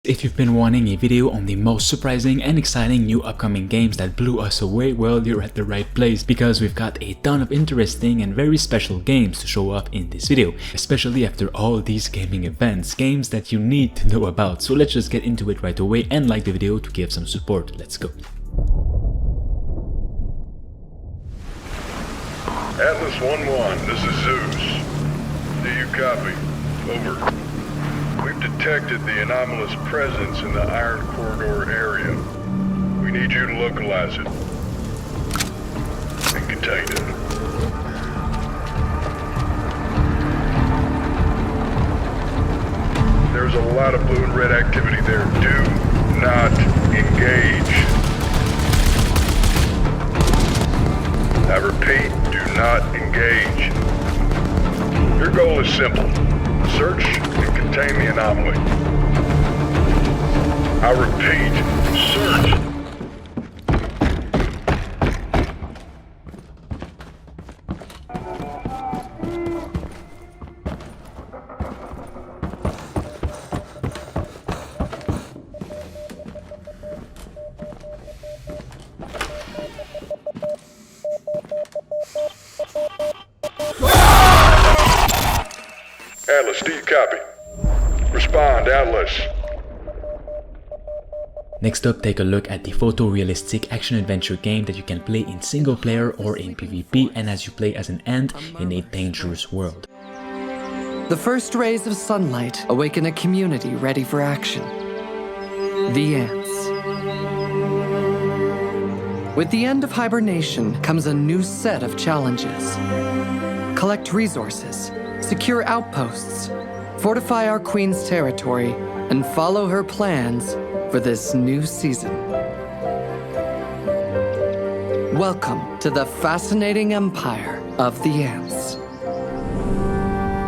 If you've been wanting a video on the most surprising and exciting new upcoming games that blew us away, well, you're at the right place, because we've got a ton of interesting and very special games to show up in this video, especially after all these gaming events, games that you need to know about. So let's just get into it right away and like the video to give some support. Let's go. Atlas 1-1, this is Zeus. Do you copy? Over. We've detected the anomalous presence in the Iron Corridor area. We need you to localize it and contain it. There's a lot of blue and red activity there. Do not engage. I repeat, do not engage. Your goal is simple. Search and contain the anomaly. I repeat, search. Atlas, do you copy? Respond, Atlas. Next up, take a look at the photorealistic action-adventure game that you can play in single player or in PvP, and as you play as an ant in a dangerous world. The first rays of sunlight awaken a community ready for action. The ants. With the end of hibernation comes a new set of challenges. Collect resources, secure outposts, fortify our queen's territory, and follow her plans for this new season. Welcome to the fascinating empire of the ants.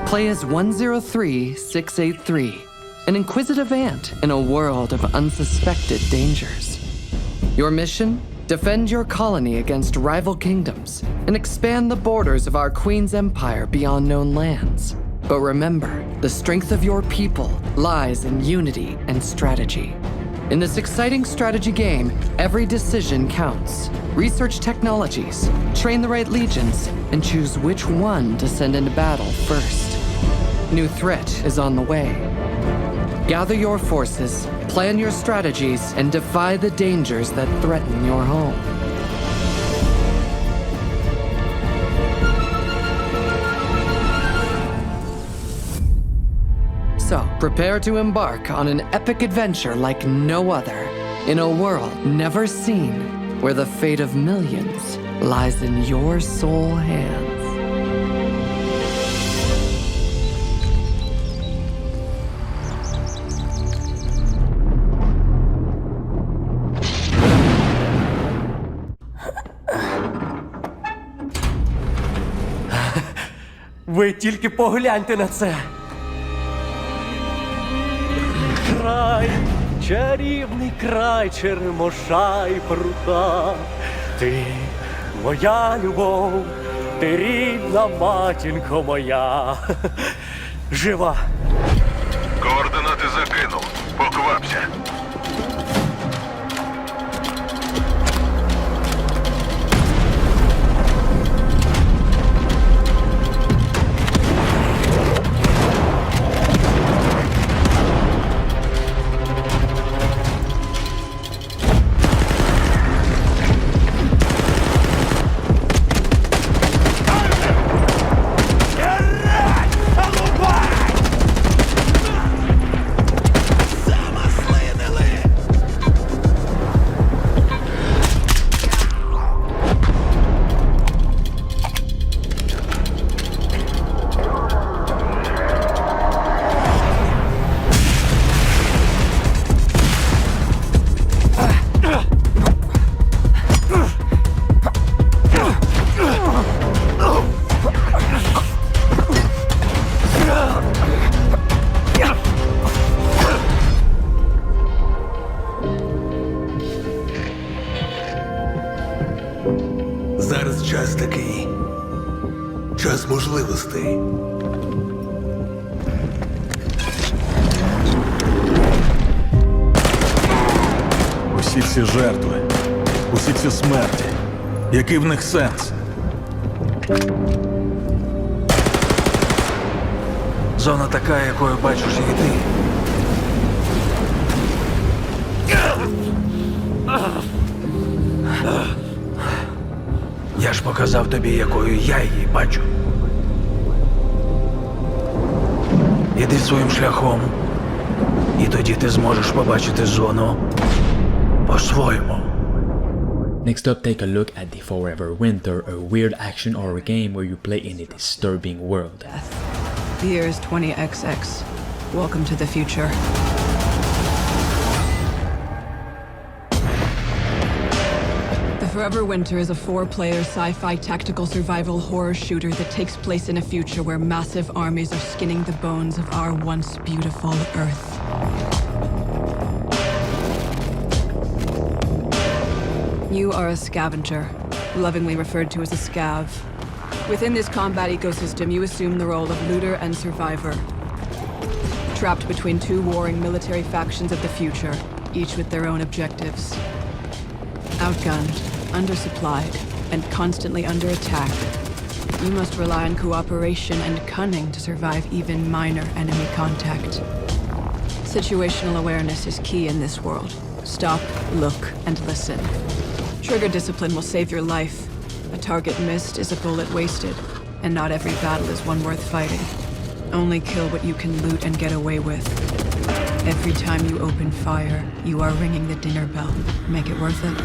Play as 103-683, an inquisitive ant in a world of unsuspected dangers. Your mission? Defend your colony against rival kingdoms and expand the borders of our queen's empire beyond known lands. But remember, the strength of your people lies in unity and strategy. In this exciting strategy game, every decision counts. Research technologies, train the right legions, and choose which one to send into battle first. New threat is on the way. Gather your forces, plan your strategies, and defy the dangers that threaten your home. So, prepare to embark on an epic adventure like no other, in a world never seen, where the fate of millions lies in your sole hands. Ви тільки погляньте на це. Край, чарівний край черемоша й прута. Ти моя любов, ти рідна матінко моя. Жива. Координати закинув. Поквапся. Зараз час такий. Час можливостей. Усі ці жертви, усі ці смерті. Який в них сенс? Зона така, якою бачиш її ти. Я ж показав тобі, якою я її бачу. Іди своїм шляхом, і тоді ти зможеш побачити зону по-своєму. Next up, take a look at the Forever Winter, a weird action horror game where you play in a disturbing world. The year is 20XX. Welcome to the future. The Forever Winter is a 4-player sci-fi tactical survival horror shooter that takes place in a future where massive armies are skinning the bones of our once beautiful Earth. You are a scavenger, lovingly referred to as a scav. Within this combat ecosystem, you assume the role of looter and survivor. Trapped between two warring military factions of the future, each with their own objectives. Outgunned, undersupplied, and constantly under attack, you must rely on cooperation and cunning to survive even minor enemy contact. Situational awareness is key in this world. Stop, look, and listen. Trigger discipline will save your life. A target missed is a bullet wasted, and not every battle is one worth fighting. Only kill what you can loot and get away with. Every time you open fire, you are ringing the dinner bell. Make it worth it.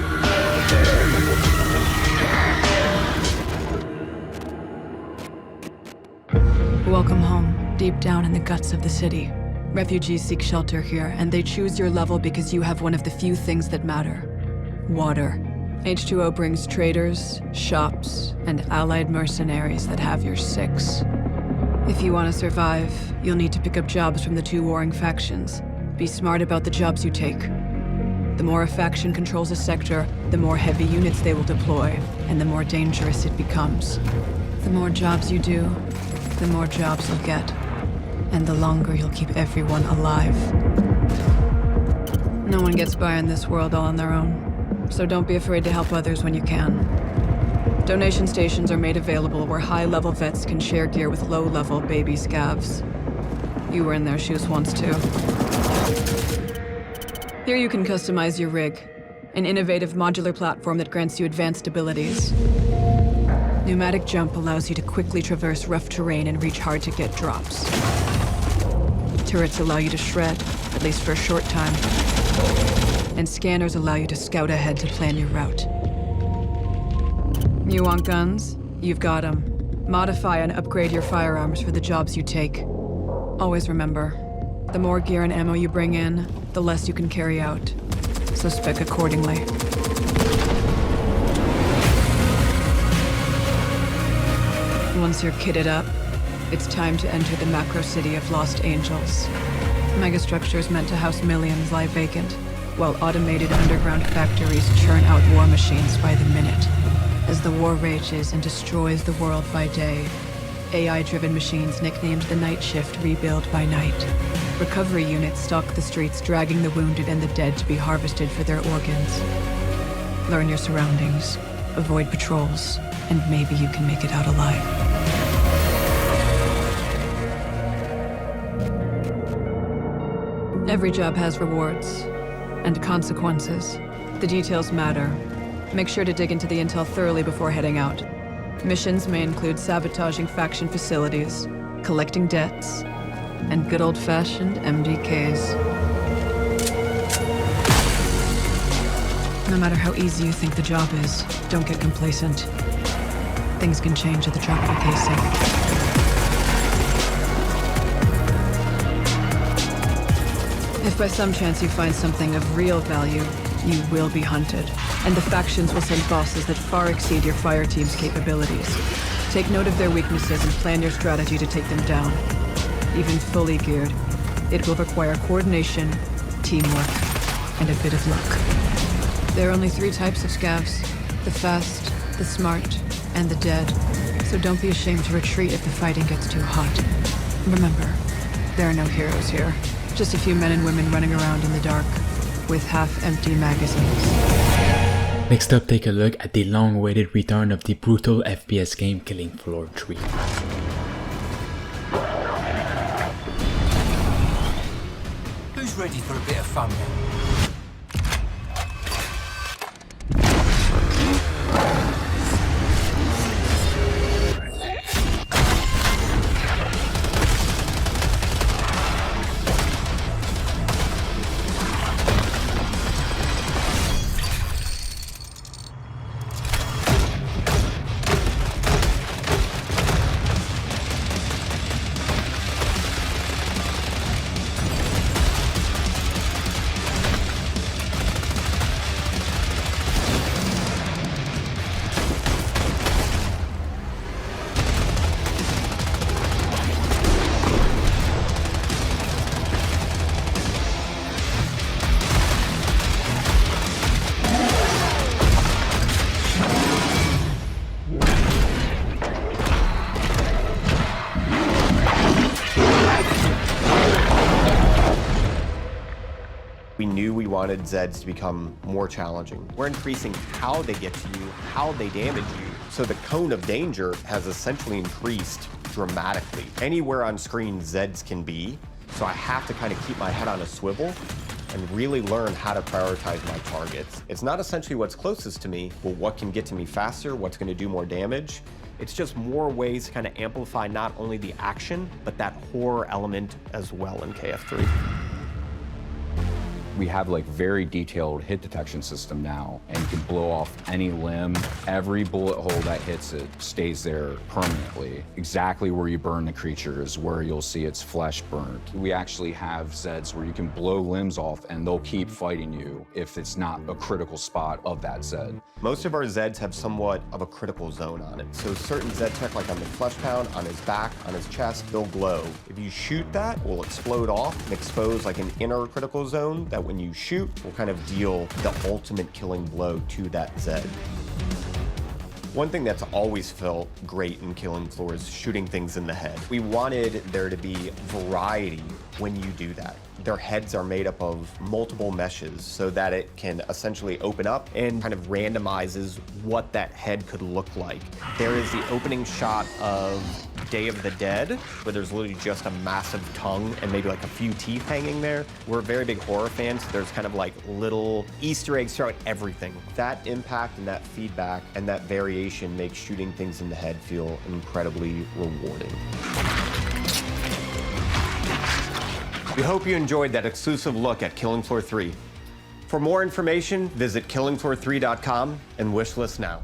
Welcome home, deep down in the guts of the city. Refugees seek shelter here, and they choose your level because you have one of the few things that matter. Water. H2O brings traders, shops, and allied mercenaries that have your six. If you want to survive, you'll need to pick up jobs from the two warring factions. Be smart about the jobs you take. The more a faction controls a sector, the more heavy units they will deploy, and the more dangerous it becomes. The more jobs you do, the more jobs you'll get, and the longer you'll keep everyone alive. No one gets by in this world all on their own. So don't be afraid to help others when you can. Donation stations are made available where high-level vets can share gear with low-level baby scavs. You were in their shoes once too. Here you can customize your rig, an innovative modular platform that grants you advanced abilities. Pneumatic jump allows you to quickly traverse rough terrain and reach hard-to-get drops. Turrets allow you to shred, at least for a short time. And scanners allow you to scout ahead to plan your route. You want guns? You've got them. Modify and upgrade your firearms for the jobs you take. Always remember, the more gear and ammo you bring in, the less you can carry out. So spec accordingly. Once you're kitted up, it's time to enter the macro city of Lost Angels. Megastructures meant to house millions lie vacant, while automated underground factories churn out war machines by the minute. As the war rages and destroys the world by day, AI-driven machines nicknamed the Night Shift rebuild by night. Recovery units stalk the streets, dragging the wounded and the dead to be harvested for their organs. Learn your surroundings, avoid patrols, and maybe you can make it out alive. Every job has rewards and consequences. The details matter. Make sure to dig into the intel thoroughly before heading out. Missions may include sabotaging faction facilities, collecting debts, and good old-fashioned MDKs. No matter how easy you think the job is, don't get complacent. Things can change at the drop of a casing. If by some chance you find something of real value, you will be hunted, and the factions will send bosses that far exceed your fire team's capabilities. Take note of their weaknesses and plan your strategy to take them down. Even fully geared, it will require coordination, teamwork, and a bit of luck. There are only 3 types of scavs: the fast, the smart, and the dead. So don't be ashamed to retreat if the fighting gets too hot. Remember, there are no heroes here. Just a few men and women running around in the dark. with half-empty magazines. Next up, take a look at the long-awaited return of the brutal FPS game Killing Floor 3. Who's ready for a bit of fun then? We knew we wanted Zeds to become more challenging. We're increasing how they get to you, how they damage you. So the cone of danger has essentially increased dramatically. Anywhere on screen Zeds can be, so I have to kind of keep my head on a swivel and really learn how to prioritize my targets. It's not essentially what's closest to me, but what can get to me faster, what's going to do more damage. It's just more ways to kind of amplify not only the action, but that horror element as well in KF3. We have like very detailed hit detection system now, and you can blow off any limb. Every bullet hole that hits it stays there permanently. Exactly where you burn the creature is where you'll see its flesh burnt. We actually have Zeds where you can blow limbs off and they'll keep fighting you if it's not a critical spot of that Zed. Most of our Zeds have somewhat of a critical zone on it. So certain Zed tech, like on the flesh pound, on his back, on his chest, they'll glow. If you shoot that, it will explode off and expose like an inner critical zone that when you shoot will kind of deal the ultimate killing blow to that Zed. One thing that's always felt great in Killing Floor is shooting things in the head. We wanted there to be variety when you do that. Their heads are made up of multiple meshes so that it can essentially open up and kind of randomizes what that head could look like. There is the opening shot of Day of the Dead, where there's literally just a massive tongue and maybe like a few teeth hanging there. We're very big horror fans, so there's kind of like little Easter eggs throughout everything. That impact and that feedback and that variation makes shooting things in the head feel incredibly rewarding. We hope you enjoyed that exclusive look at Killing Floor 3. For more information, visit killingfloor3.com and wishlist now.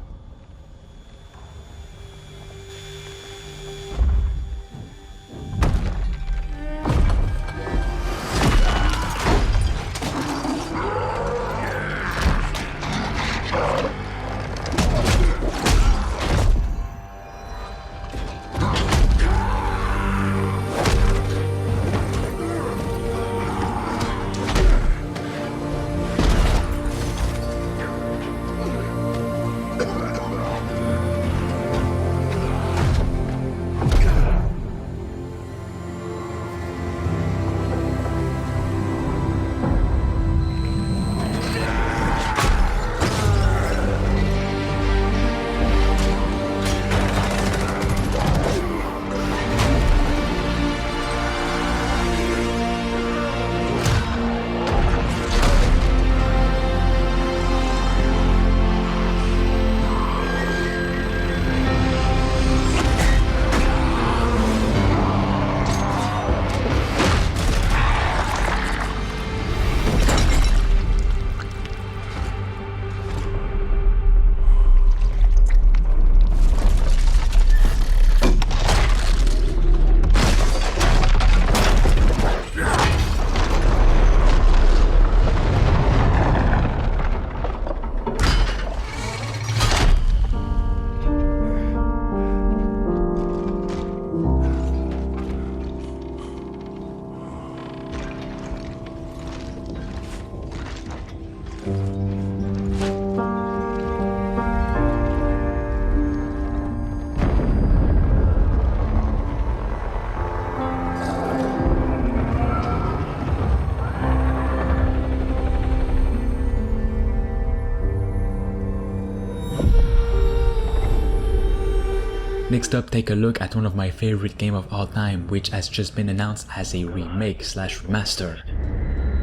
Next up, take a look at one of my favorite games of all time, which has just been announced as a remake slash remaster.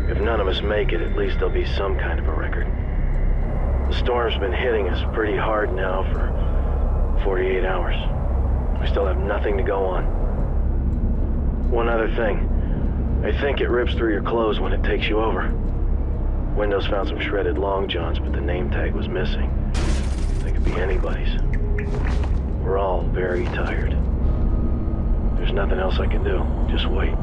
If none of us make it, at least there'll be some kind of a record. The storm's been hitting us pretty hard now for 48 hours. We still have nothing to go on. One other thing. I think it rips through your clothes when it takes you over. Windows found some shredded long johns, but the name tag was missing. They could be anybody's. We're all very tired. There's nothing else I can do. Just wait.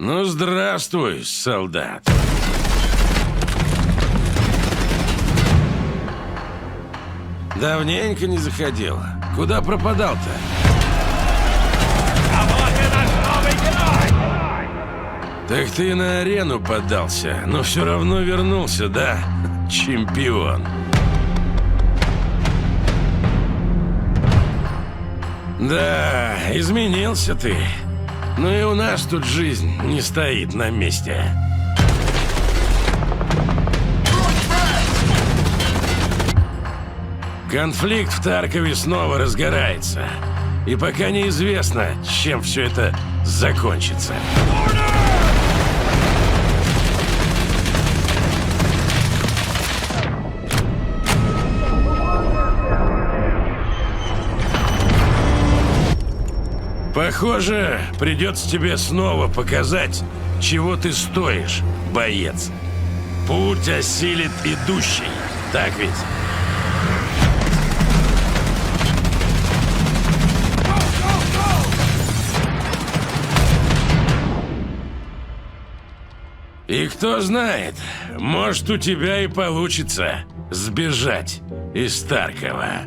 Ну, здравствуй, солдат. Давненько не заходил. Куда пропадал-то? А вот и наш новый герой! Так ты на арену поддался, но все равно вернулся, да? Чемпион. Да, изменился ты. Но и у нас тут жизнь не стоит на месте. Конфликт в Таркове снова разгорается. И пока неизвестно, чем все это закончится. Похоже, придется тебе снова показать, чего ты стоишь, боец. Путь осилит идущий, так ведь? И кто знает, может, у тебя и получится сбежать из Таркова.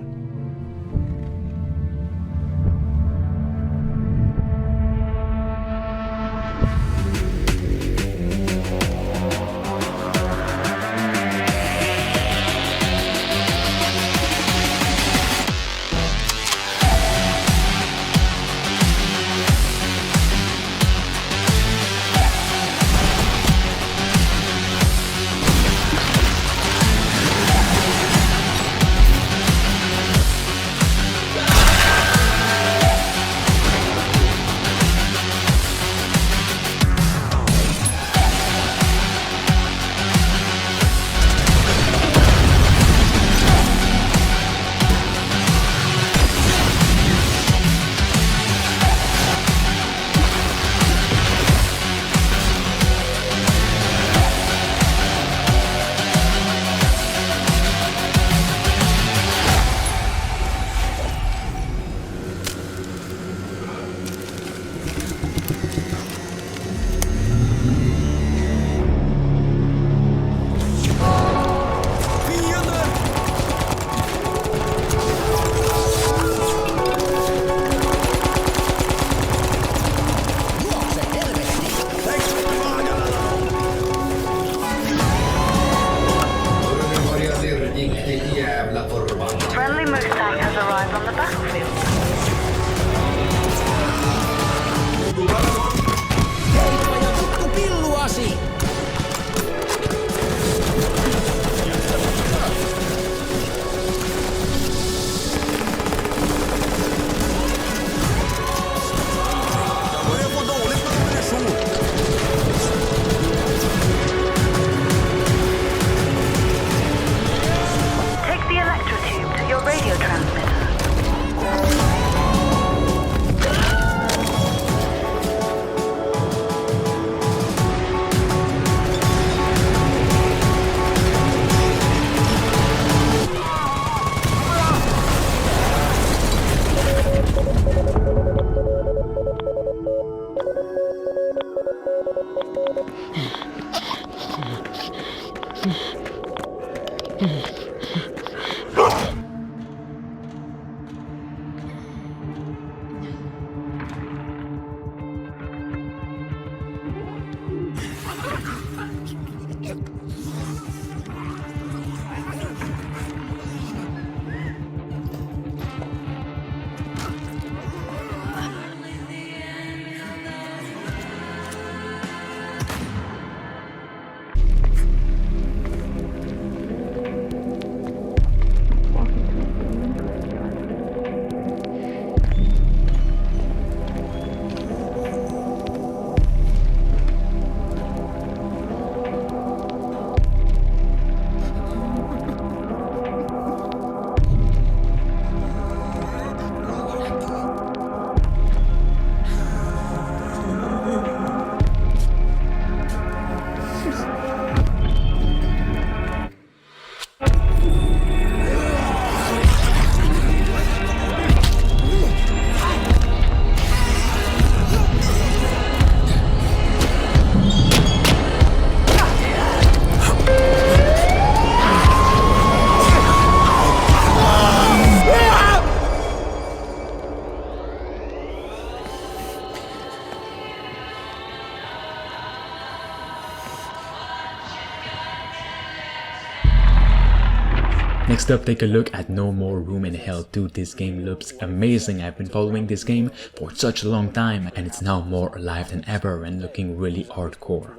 Next up, take a look at No More Room in Hell 2. This game looks amazing. I've been following this game for such a long time and it's now more alive than ever and looking really hardcore.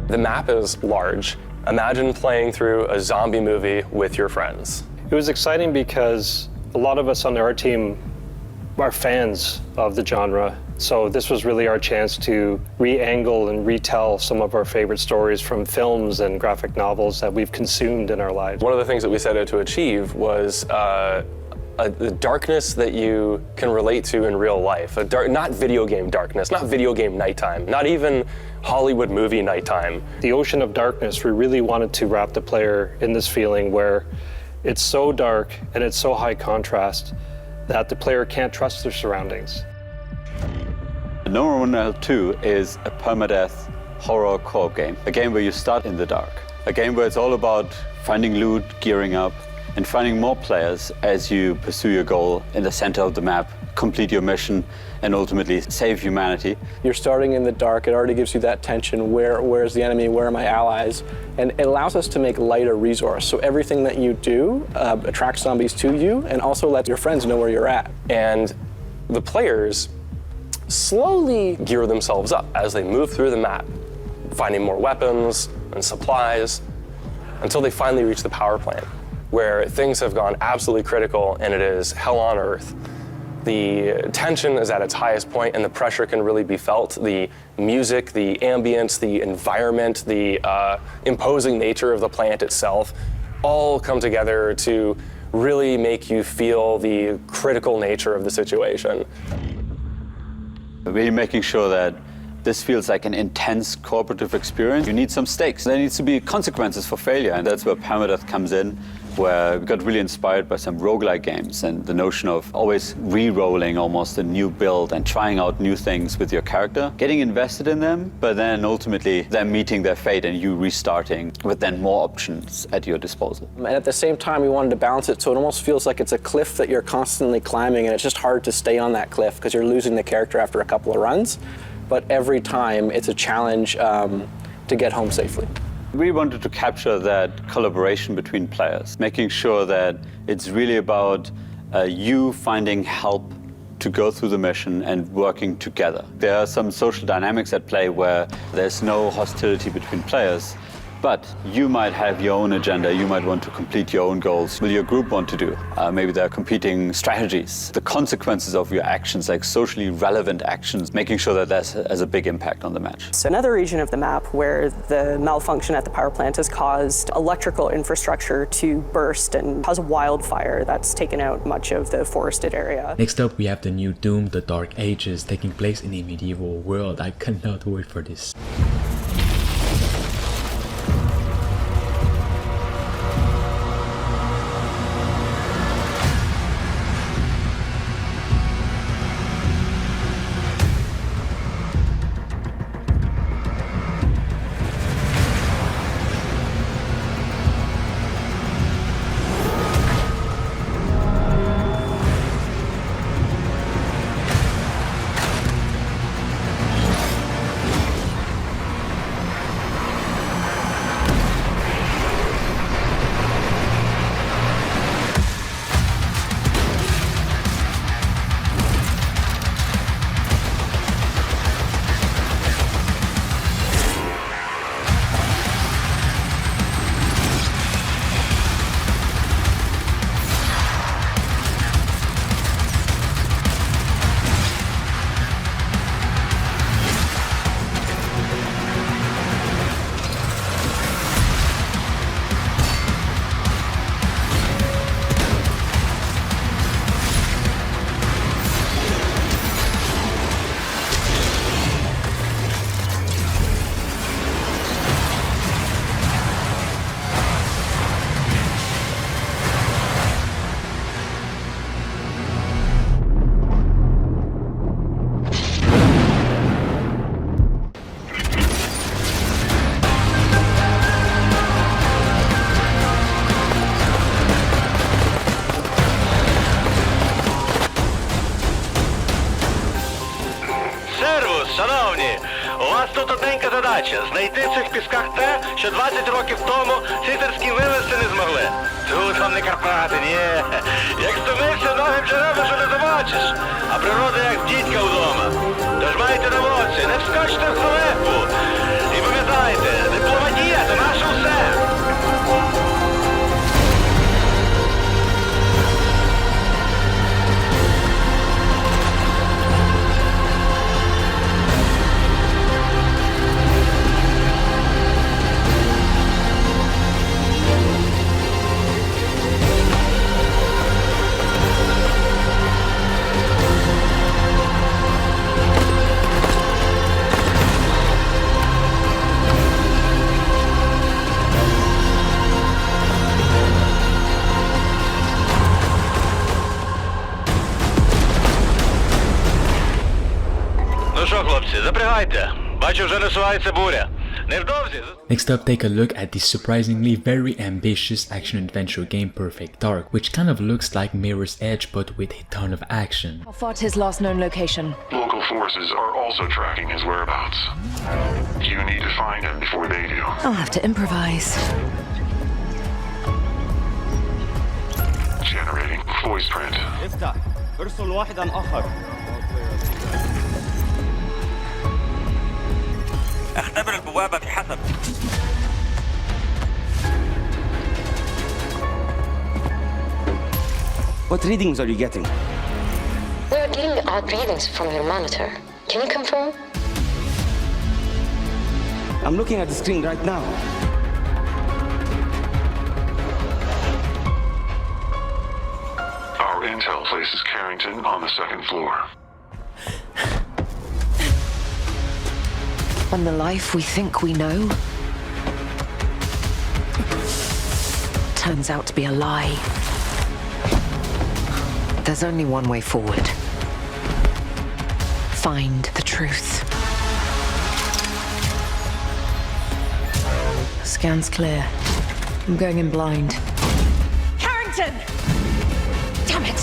The map is large. Imagine playing through a zombie movie with your friends. It was exciting because a lot of us on our team are fans of the genre. So this was really our chance to re-angle and retell some of our favorite stories from films and graphic novels that we've consumed in our lives. One of the things that we set out to achieve was the darkness that you can relate to in real life. Not video game darkness, not video game nighttime, not even Hollywood movie nighttime. The ocean of darkness, we really wanted to wrap the player in this feeling where it's so dark and it's so high contrast that the player can't trust their surroundings. No More Room in Hell 2 is a permadeath horror co-op game. A game where you start in the dark. A game where it's all about finding loot, gearing up, and finding more players as you pursue your goal in the center of the map, complete your mission, and ultimately save humanity. You're starting in the dark, it already gives you that tension, where's the enemy, where are my allies? And it allows us to make light a resource, so everything that you do attracts zombies to you and also lets your friends know where you're at. And the players slowly gear themselves up as they move through the map, finding more weapons and supplies, until they finally reach the power plant, where things have gone absolutely critical and it is hell on earth. The tension is at its highest point and the pressure can really be felt. The music, the ambience, the environment, the imposing nature of the plant itself all come together to really make you feel the critical nature of the situation. Really making sure that this feels like an intense cooperative experience. You need some stakes. There needs to be consequences for failure, and that's where permadeath comes in, where we got really inspired by some roguelike games and the notion of always re-rolling almost a new build and trying out new things with your character, getting invested in them, but then ultimately them meeting their fate and you restarting with then more options at your disposal. And at the same time, we wanted to balance it so it almost feels like it's a cliff that you're constantly climbing and it's just hard to stay on that cliff because you're losing the character after a couple of runs. But every time it's a challenge to get home safely. We wanted to capture that collaboration between players, making sure that it's really about you finding help to go through the mission and working together. There are some social dynamics at play where there's no hostility between players, but you might have your own agenda, you might want to complete your own goals. Will your group want to do? Maybe there are competing strategies. The consequences of your actions, like socially relevant actions, making sure that that has a big impact on the match. So another region of the map where the malfunction at the power plant has caused electrical infrastructure to burst and cause a wildfire that's taken out much of the forested area. Next up, we have the new Doom, The Dark Ages, taking place in a medieval world. I cannot wait for this. тут одненька задача – знайти в цих пісках те, що 20 років тому сітерські вивезти не змогли. Тут вам не Карпати, ні. Як стомився, ноги в джерела, що не замочиш. А природа як дідька вдома. Тож майте на моці, не вскочте в халепу. І пам'ятайте, дипломатія – це наше все. Ну що, хлопці, запрягайте. Бачу, вже насувається буря. Невдовзі. Next up, take a look at the surprisingly very ambitious action-adventure game Perfect Dark, which kind of looks like Mirror's Edge but with a ton of action. How far to his last known location? Local forces are also tracking his whereabouts. You need to find him before they do. I'll have to improvise. Generating voice print. افتح. ارسل واحدا آخر. اختبر البوابة بحسب. What readings are you getting? We're getting odd readings from your monitor. Can you confirm? I'm looking at the screen right now. Our intel places Carrington on the second floor. On the life we think we know turns out to be a lie. There's only one way forward. Find the truth. Scan's clear. I'm going in blind. Carrington! Damn it!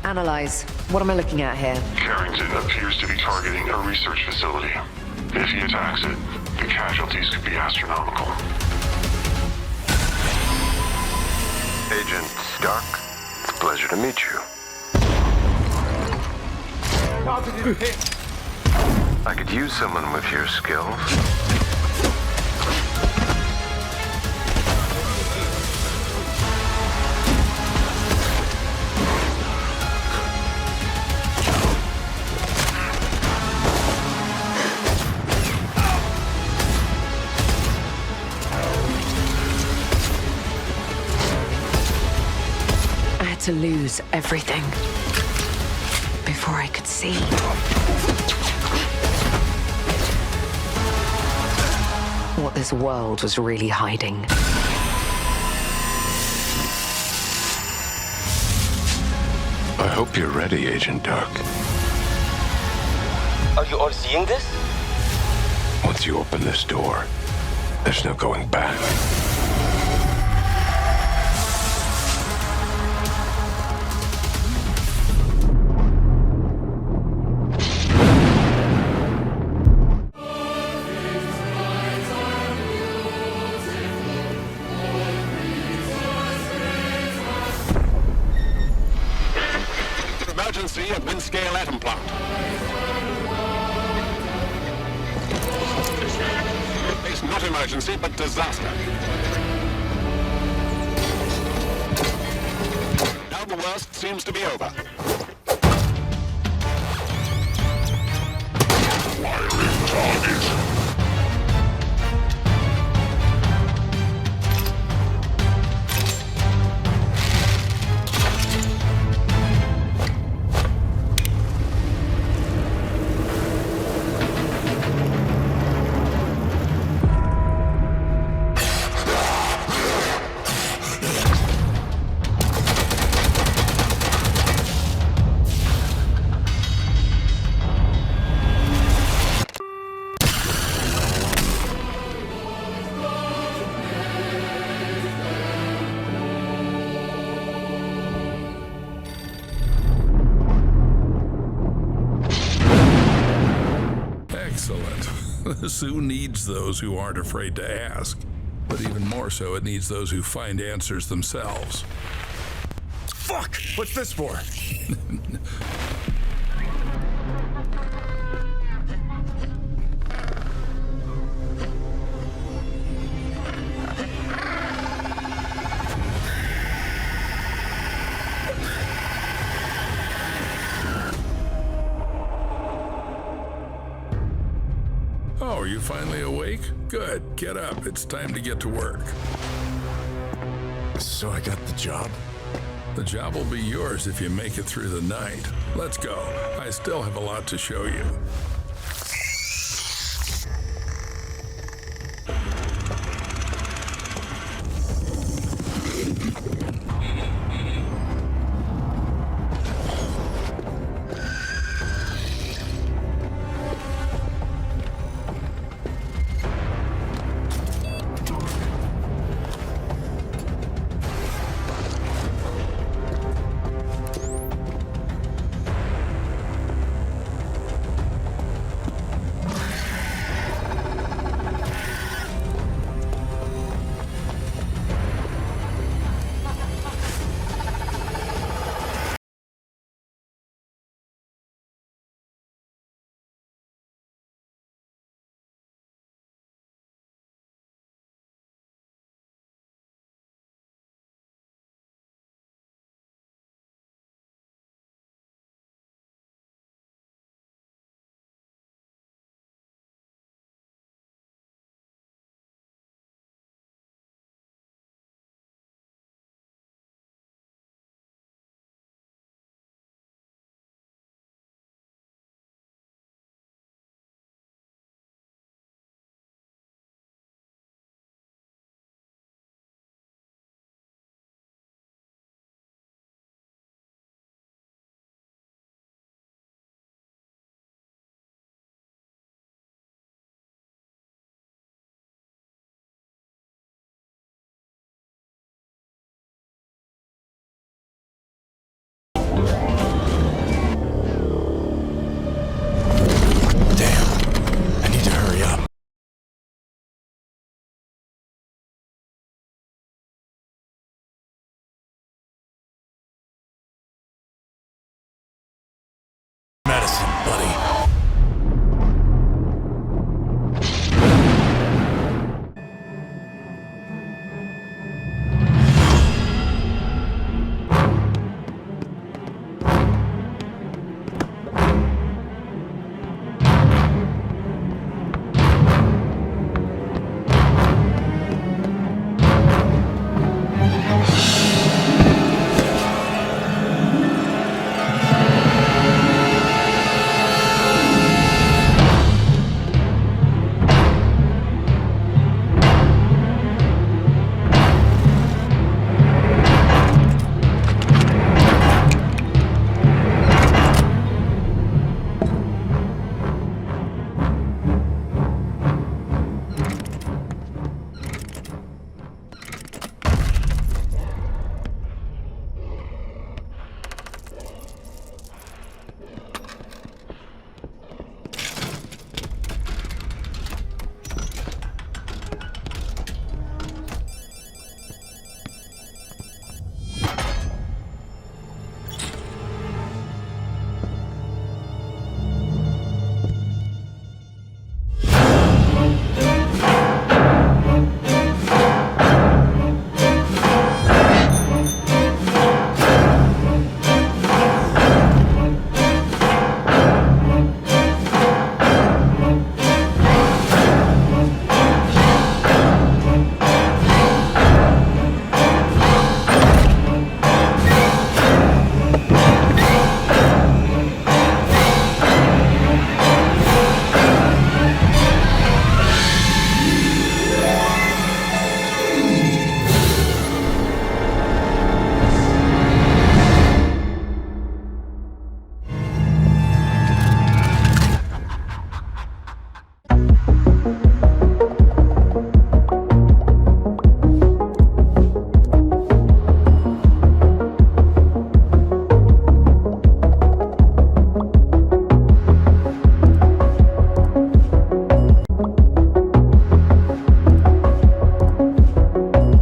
Analyze. What am I looking at here? Carrington appears to be targeting a research facility. If he attacks it, the casualties could be astronomical. Agent Stark, it's a pleasure to meet you. I could use someone with your skills. To lose everything before I could see. What this world was really hiding. I hope you're ready, Agent Dark. Are you all seeing this? Once you open this door, there's no going back. Emergency at Windscale Atom Plant. It's not emergency, but disaster. Now the worst seems to be over. Wiring target. The zoo needs those who aren't afraid to ask, but even more so, it needs those who find answers themselves. Fuck! What's this for? Oh, are you finally awake? Good. Get up. It's time to get to work. So I got the job? The job will be yours if you make it through the night. Let's go. I still have a lot to show you.